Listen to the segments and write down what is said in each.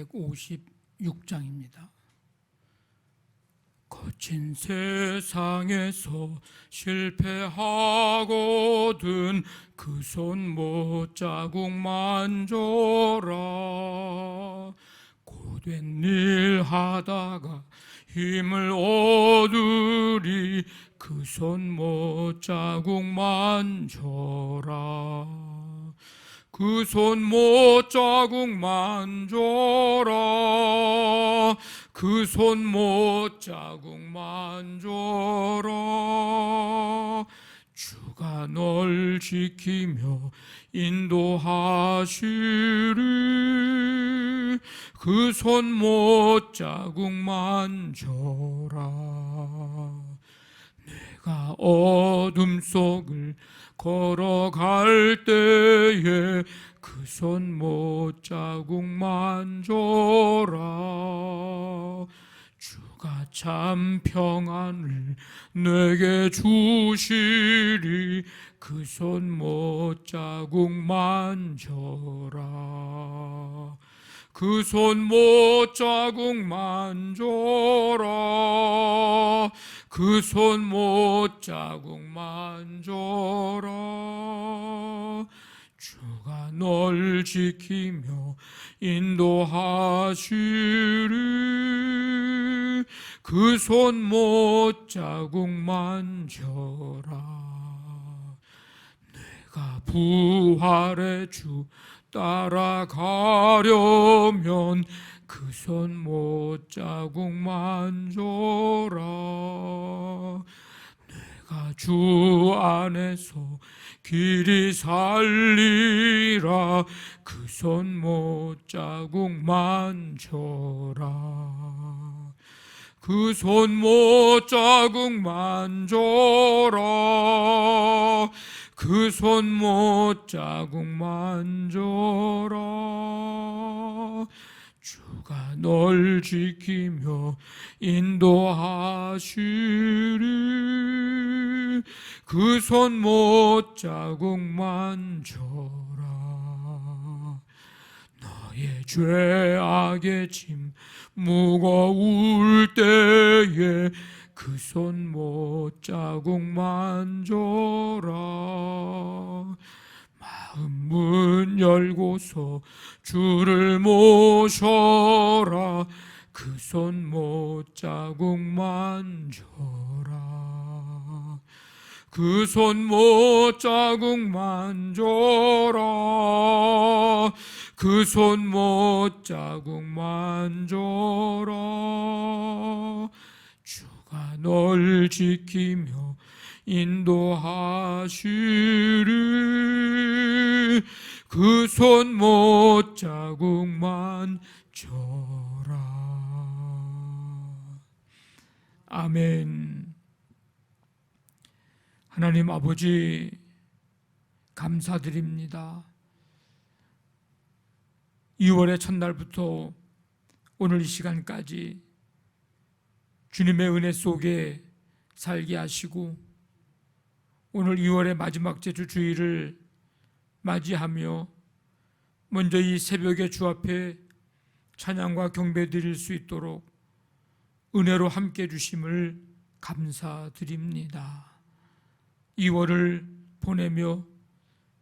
156장입니다. 거친 세상에서 실패하거든 그 손 못자국 만져라. 고된 일 하다가 힘을 얻으리 그 손 못자국 만져라. 그 손 못자국 만져라. 그 손 못자국 만져라. 주가 널 지키며 인도하시리. 그 손 못자국 만져라. 내가 어둠 속을 걸어갈 때에 그 손 못자국 만져라. 주가 참 평안을 내게 주시리. 그 손 못자국 만져라. 그 손 못자국 만져라. 그 손 못자국 만져라. 주가 널 지키며 인도하시리. 그 손 못자국 만져라. 내가 부활의 주 따라가려면 그 손 못자국 만져라. 내가 주 안에서 길이 살리라. 그 손 못자국 만져라. 그 손 못자국 만져라. 그 손 못자국 만져라. 주가 널 지키며 인도하시리. 그 손 못자국 만져라. 너의 죄악의 짐 무거울 때에 그 손 못자국 만져라. 마음 문 열고서 주를 모셔라. 그 손 못자국 만져라. 그 손 못자국 만져라. 그 손 못자국 만져라. 주가 널 지키며 인도하시리. 그 손 못자국 만져라. 아멘. 하나님 아버지 감사드립니다. 2월의 첫날부터 오늘 이 시간까지 주님의 은혜 속에 살게 하시고 오늘 2월의 마지막 주 주일을 맞이하며 먼저 이 새벽에 주 앞에 찬양과 경배 드릴 수 있도록 은혜로 함께 주심을 감사드립니다. 2월을 보내며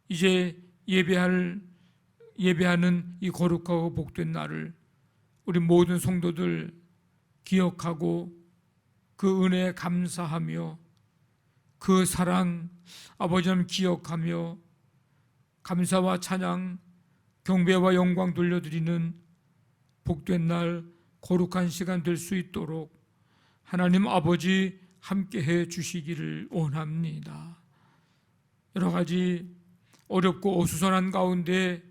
이제 예배하는 이 거룩하고 복된 날을 우리 모든 성도들 기억하고 그 은혜에 감사하며 그 사랑 아버지님 기억하며 감사와 찬양 경배와 영광 돌려드리는 복된 날 거룩한 시간 될 수 있도록 하나님 아버지 함께해 주시기를 원합니다. 여러 가지 어렵고 어수선한 가운데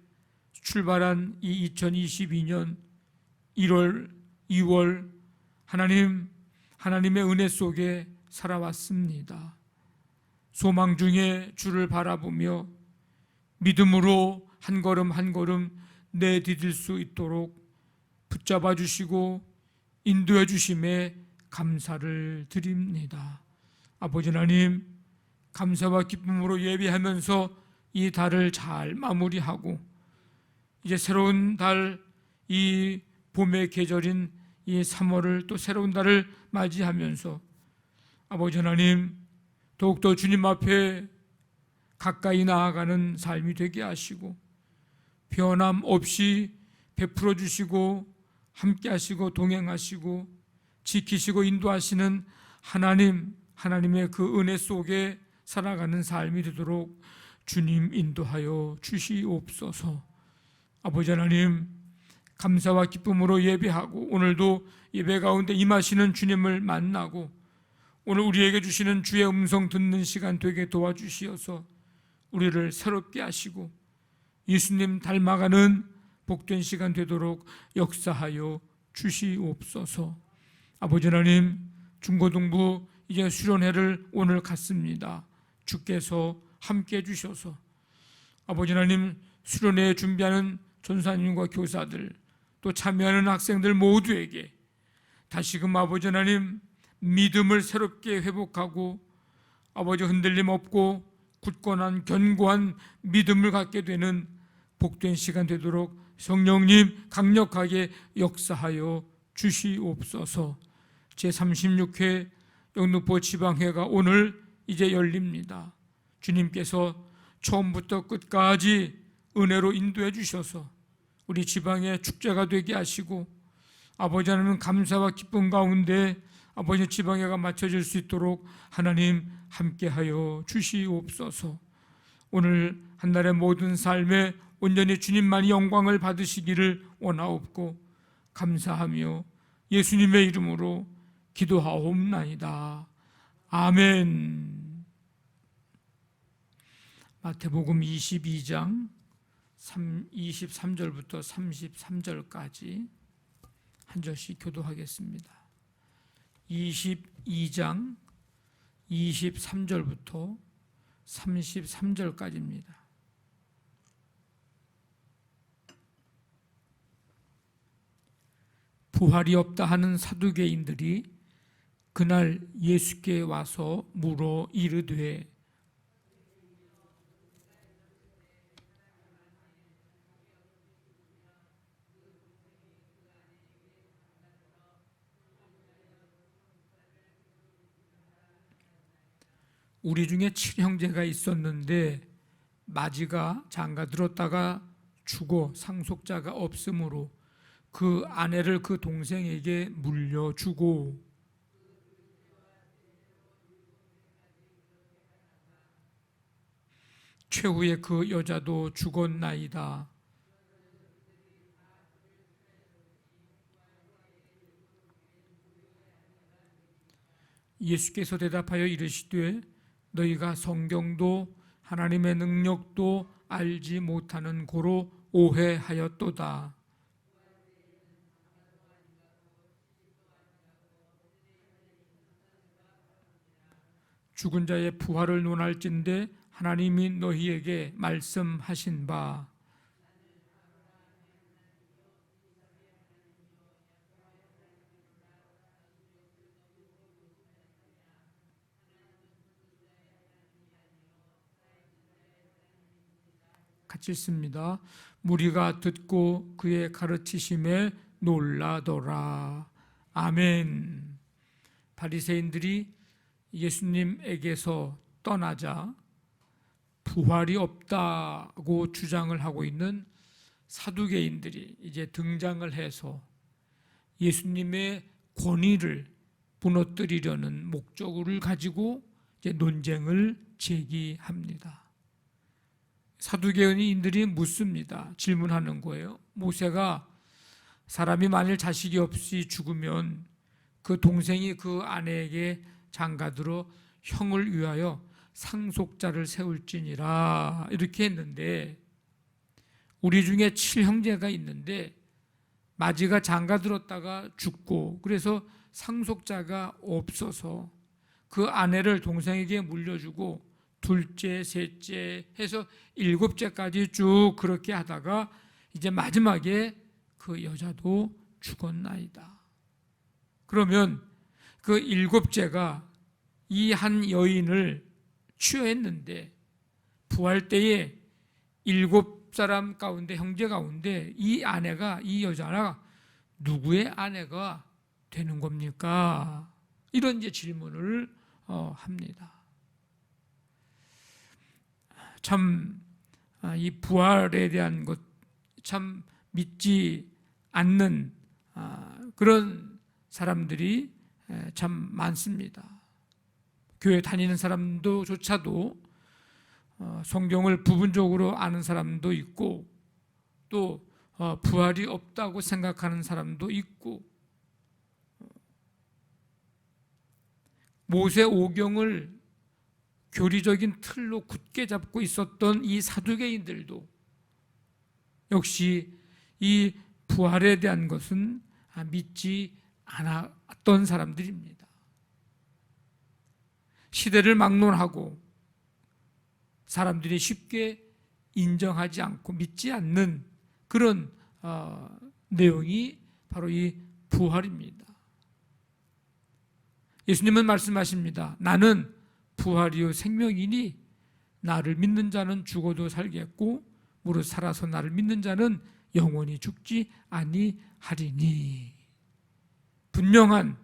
출발한 이 2022년 1월, 2월 하나님의 은혜 속에 살아왔습니다. 소망 중에 주를 바라보며 믿음으로 한 걸음 한 걸음 내디딜 수 있도록 붙잡아 주시고 인도해 주심에 감사를 드립니다. 아버지 하나님, 감사와 기쁨으로 예배하면서 이 달을 잘 마무리하고 이제 새로운 달, 이 봄의 계절인 이 3월을 또 새로운 달을 맞이하면서 아버지 하나님 더욱더 주님 앞에 가까이 나아가는 삶이 되게 하시고 변함 없이 베풀어 주시고 함께 하시고 동행하시고 지키시고 인도하시는 하나님의 그 은혜 속에 살아가는 삶이 되도록 주님 인도하여 주시옵소서. 아버지 하나님 감사와 기쁨으로 예배하고 오늘도 예배 가운데 임하시는 주님을 만나고 오늘 우리에게 주시는 주의 음성 듣는 시간 되게 도와주시어서 우리를 새롭게 하시고 예수님 닮아가는 복된 시간 되도록 역사하여 주시옵소서. 아버지 하나님 중고등부 이제 수련회를 오늘 갖습니다. 주께서 함께 해주셔서 아버지 하나님 수련회에 준비하는 전사님과 교사들 또 참여하는 학생들 모두에게 다시금 아버지 하나님 믿음을 새롭게 회복하고 아버지 흔들림 없고 굳건한 견고한 믿음을 갖게 되는 복된 시간 되도록 성령님 강력하게 역사하여 주시옵소서. 제36회 영등포 지방회가 오늘 이제 열립니다. 주님께서 처음부터 끝까지 은혜로 인도해 주셔서 우리 지방의 축제가 되게 하시고 아버지 하나님 감사와 기쁨 가운데 아버지 지방회가 마쳐질 수 있도록 하나님 함께하여 주시옵소서. 오늘 한날의 모든 삶에 온전히 주님만이 영광을 받으시기를 원하옵고 감사하며 예수님의 이름으로 기도하옵나이다. 아멘. 마태복음 22장 23절부터 33절까지 한 절씩 교도하겠습니다. 22장 23절부터 33절까지입니다. 부활이 없다 하는 사두개인들이 그날 예수께 와서 물어 이르되 우리 중에 7형제가 있었는데 마지가 장가들었다가 죽어 상속자가 없으므로 그 아내를 그 동생에게 물려주고 최후에 그 여자도 죽었나이다. 예수께서 대답하여 이르시되 너희가 성경도 하나님의 능력도 알지 못하는 고로 오해하였도다. 죽은 자의 부활을 논할진대 하나님이 너희에게 말씀하신 바 같이 읽습니다. 무리가 듣고 그의 가르치심에 놀라더라. 아멘. 바리새인들이 예수님에게서 떠나자 부활이 없다고 주장을 하고 있는 사두개인들이 이제 등장을 해서 예수님의 권위를 무너뜨리려는 목적을 가지고 이제 논쟁을 제기합니다. 사두개인들이 묻습니다. 질문하는 거예요. 모세가 사람이 만일 자식이 없이 죽으면 그 동생이 그 아내에게 장가들어 형을 위하여 상속자를 세울지니라 이렇게 했는데 우리 중에 7형제가 있는데 마지가 장가들었다가 죽고 그래서 상속자가 없어서 그 아내를 동생에게 물려주고 둘째, 셋째 해서 7째까지 쭉 그렇게 하다가 이제 마지막에 그 여자도 죽었나이다. 그러면 그 7째가 이 한 여인을 취했는데 부활 때에 7사람 가운데 형제 가운데 이 아내가 이 여자가 누구의 아내가 되는 겁니까? 이런 이제 질문을 합니다. 참 이 부활에 대한 것 참 믿지 않는 그런 사람들이 참 많습니다. 교회 다니는 사람도 조차도 성경을 부분적으로 아는 사람도 있고 또 부활이 없다고 생각하는 사람도 있고 모세오경을 교리적인 틀로 굳게 잡고 있었던 이 사두개인들도 역시 이 부활에 대한 것은 믿지 않았던 사람들입니다. 시대를 막론하고 사람들이 쉽게 인정하지 않고 믿지 않는 그런 내용이 바로 이 부활입니다. 예수님은 말씀하십니다. 나는 부활이요 생명이니 나를 믿는 자는 죽어도 살겠고 무릇 살아서 나를 믿는 자는 영원히 죽지 아니하리니. 분명한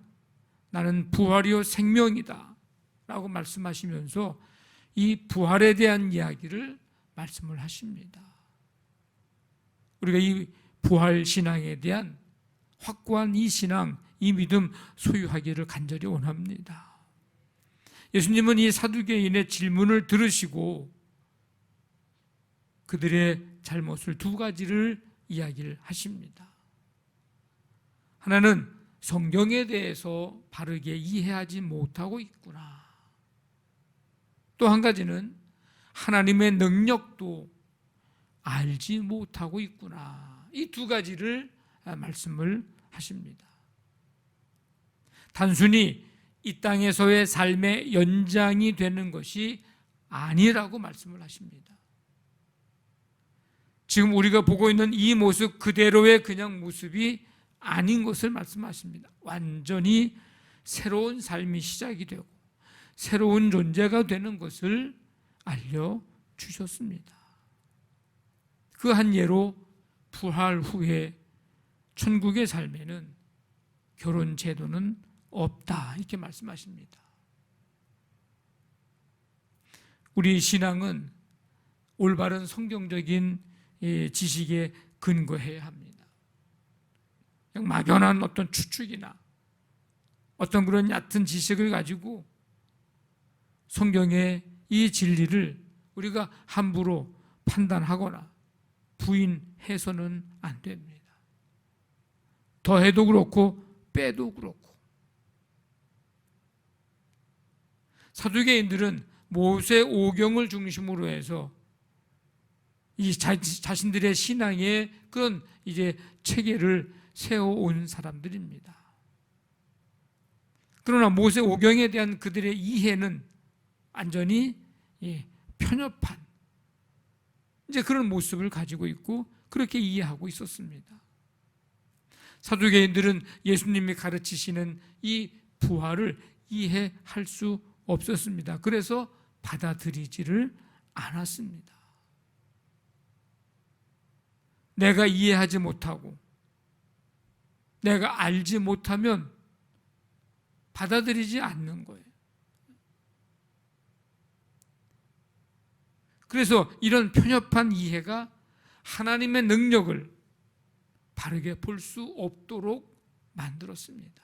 나는 부활이요 생명이다 라고 말씀하시면서 이 부활에 대한 이야기를 말씀을 하십니다. 우리가 이 부활 신앙에 대한 확고한 이 신앙, 이 믿음 소유하기를 간절히 원합니다. 예수님은 이 사두개인의 질문을 들으시고 그들의 잘못을 두 가지를 이야기를 하십니다. 하나는 성경에 대해서 바르게 이해하지 못하고 있구나. 또 한 가지는 하나님의 능력도 알지 못하고 있구나. 이 두 가지를 말씀을 하십니다. 단순히 이 땅에서의 삶의 연장이 되는 것이 아니라고 말씀을 하십니다. 지금 우리가 보고 있는 이 모습 그대로의 그냥 모습이 아닌 것을 말씀하십니다. 완전히 새로운 삶이 시작이 되고 새로운 존재가 되는 것을 알려주셨습니다. 그 한 예로 부활 후에 천국의 삶에는 결혼 제도는 없다 이렇게 말씀하십니다. 우리 신앙은 올바른 성경적인 지식에 근거해야 합니다. 그냥 막연한 어떤 추측이나 어떤 그런 얕은 지식을 가지고 성경의 이 진리를 우리가 함부로 판단하거나 부인해서는 안 됩니다. 더해도 그렇고 빼도 그렇고. 사두개인들은 모세오경을 중심으로 해서 이 자신들의 신앙의 그런 이제 체계를 세워온 사람들입니다. 그러나 모세오경에 대한 그들의 이해는 완전히 편협한 이제 그런 모습을 가지고 있고 그렇게 이해하고 있었습니다. 사두개인들은 예수님이 가르치시는 이 부활을 이해할 수 없었습니다. 그래서 받아들이지를 않았습니다. 내가 이해하지 못하고 내가 알지 못하면 받아들이지 않는 거예요. 그래서 이런 편협한 이해가 하나님의 능력을 바르게 볼 수 없도록 만들었습니다.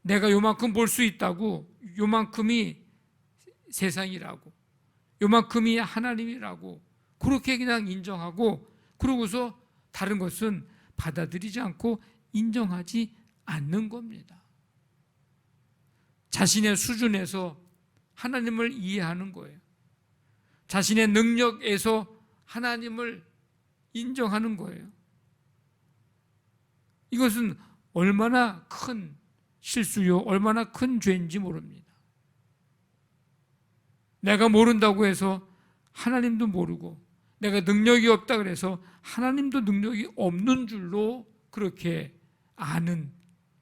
내가 요만큼 볼 수 있다고 요만큼이 세상이라고 요만큼이 하나님이라고 그렇게 그냥 인정하고 그러고서 다른 것은 받아들이지 않고 인정하지 않는 겁니다. 자신의 수준에서 하나님을 이해하는 거예요. 자신의 능력에서 하나님을 인정하는 거예요. 이것은 얼마나 큰 실수요, 얼마나 큰 죄인지 모릅니다. 내가 모른다고 해서 하나님도 모르고 내가 능력이 없다 그래서 하나님도 능력이 없는 줄로 그렇게 아는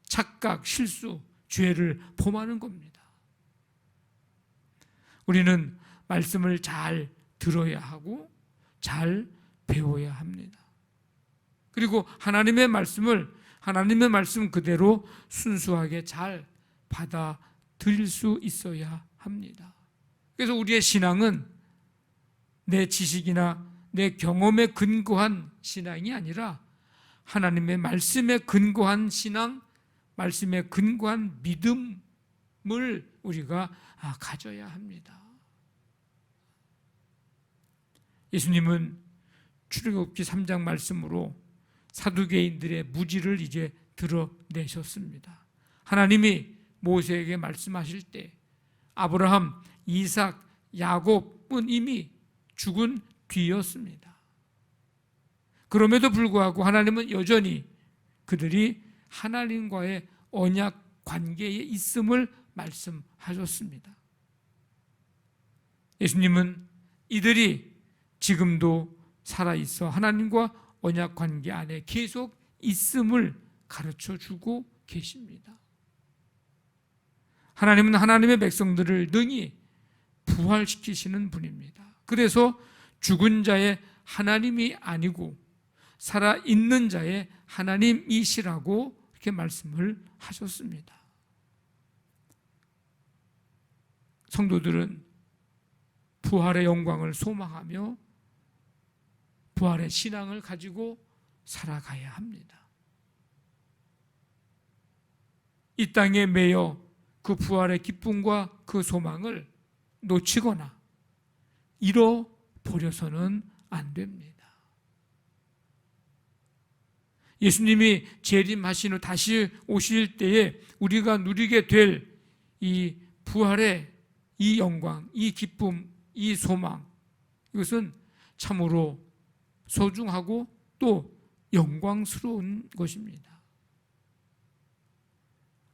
착각, 실수, 죄를 범하는 겁니다. 우리는 말씀을 잘 들어야 하고 잘 배워야 합니다. 그리고 하나님의 말씀 그대로 순수하게 잘 받아들일 수 있어야 합니다. 그래서 우리의 신앙은 내 지식이나 내 경험에 근거한 신앙이 아니라 하나님의 말씀에 근거한 신앙, 말씀에 근거한 믿음을 우리가 가져야 합니다. 예수님은 출애굽기 3장 말씀으로 사두개인들의 무지를 이제 드러내셨습니다. 하나님이 모세에게 말씀하실 때 아브라함, 이삭, 야곱은 이미 죽은 뒤였습니다. 그럼에도 불구하고 하나님은 여전히 그들이 하나님과의 언약 관계에 있음을 말씀하셨습니다. 예수님은 이들이 지금도 살아있어 하나님과 언약 관계 안에 계속 있음을 가르쳐주고 계십니다. 하나님은 하나님의 백성들을 능히 부활시키시는 분입니다. 그래서 죽은 자의 하나님이 아니고 살아있는 자의 하나님이시라고 이렇게 말씀을 하셨습니다. 성도들은 부활의 영광을 소망하며 부활의 신앙을 가지고 살아가야 합니다. 이 땅에 매여 그 부활의 기쁨과 그 소망을 놓치거나 잃어버려서는 안 됩니다. 예수님이 재림하신 후 다시 오실 때에 우리가 누리게 될 이 부활의 이 영광, 이 기쁨, 이 소망, 이것은 참으로 소중하고 또 영광스러운 것입니다.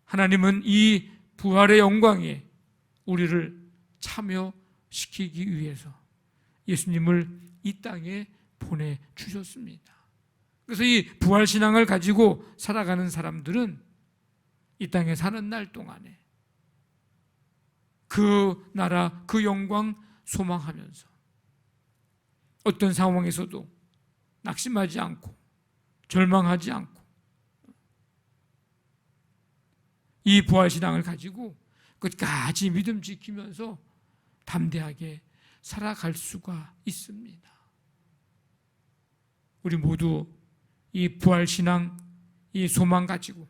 하나님은 이 부활의 영광에 우리를 참여시키기 위해서 예수님을 이 땅에 보내주셨습니다. 그래서 이 부활신앙을 가지고 살아가는 사람들은 이 땅에 사는 날 동안에 그 나라, 그 영광 소망하면서 어떤 상황에서도 낙심하지 않고 절망하지 않고 이 부활신앙을 가지고 끝까지 믿음 지키면서 담대하게 살아갈 수가 있습니다. 우리 모두 이 부활신앙, 이 소망 가지고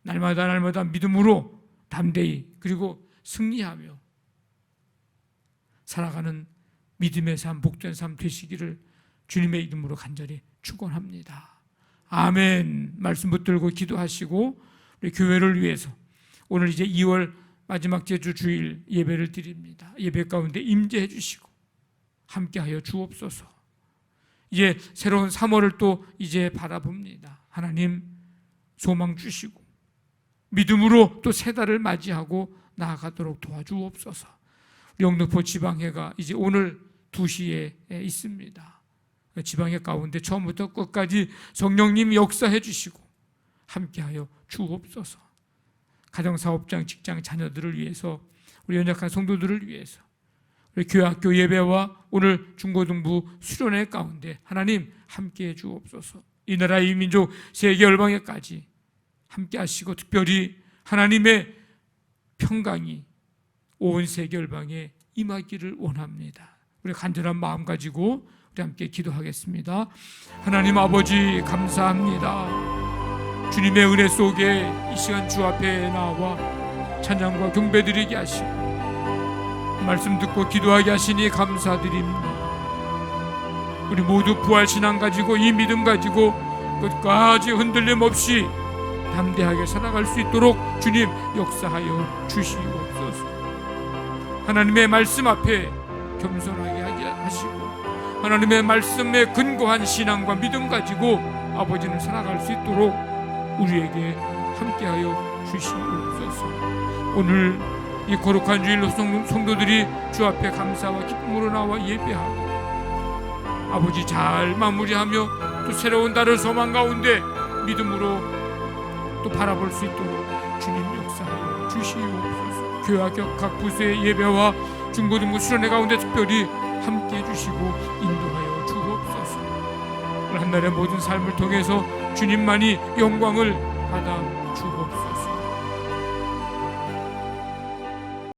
날마다 믿음으로 담대히 그리고 승리하며 살아가는 믿음의 삶, 복된 삶 되시기를 주님의 이름으로 간절히 축원합니다. 아멘. 말씀 붙들고 기도하시고 우리 교회를 위해서 오늘 이제 2월 마지막 제주 주일 예배를 드립니다. 예배 가운데 임재해 주시고 함께하여 주옵소서. 이제 새로운 3월을 또 이제 바라봅니다. 하나님 소망 주시고 믿음으로 또 새 달을 맞이하고 나아가도록 도와주옵소서. 우리 영등포 지방회가 이제 오늘 2시에 있습니다. 지방회 가운데 처음부터 끝까지 성령님 역사해 주시고 함께하여 주옵소서. 가정사업장, 직장, 자녀들을 위해서 우리 연약한 성도들을 위해서 우리 교회학교 예배와 오늘 중고등부 수련회 가운데 하나님 함께해 주옵소서. 이 나라 이 민족 세계 열방에까지 함께 하시고 특별히 하나님의 평강이 온 세계 열방에 임하기를 원합니다. 우리 간절한 마음 가지고 우리 함께 기도하겠습니다. 하나님 아버지 감사합니다. 주님의 은혜 속에 이 시간 주 앞에 나와 찬양과 경배드리게 하시고 말씀 듣고 기도하게 하시니 감사드립니다. 우리 모두 부활신앙 가지고 이 믿음 가지고 끝까지 흔들림 없이 담대하게 살아갈 수 있도록 주님 역사하여 주시옵소서. 하나님의 말씀 앞에 겸손하게 하게 하시고 하나님의 말씀에 근거한 신앙과 믿음 가지고 아버지는 살아갈 수 있도록 우리에게 함께하여 주시옵소서. 오늘 이 거룩한 주일로 성도들이 주 앞에 감사와 기쁨으로 나와 예배하고 아버지 잘 마무리하며 또 새로운 달을 소망 가운데 믿음으로 또 바라볼 수 있도록 주님 역사하여 주시옵소서. 교회와 각 부서의 예배와 중고등부 수련회 가운데 특별히 함께해 주시고 인도하여 주옵소서. 오늘 한 지난날의 모든 삶을 통해서 주님만이 영광을 받아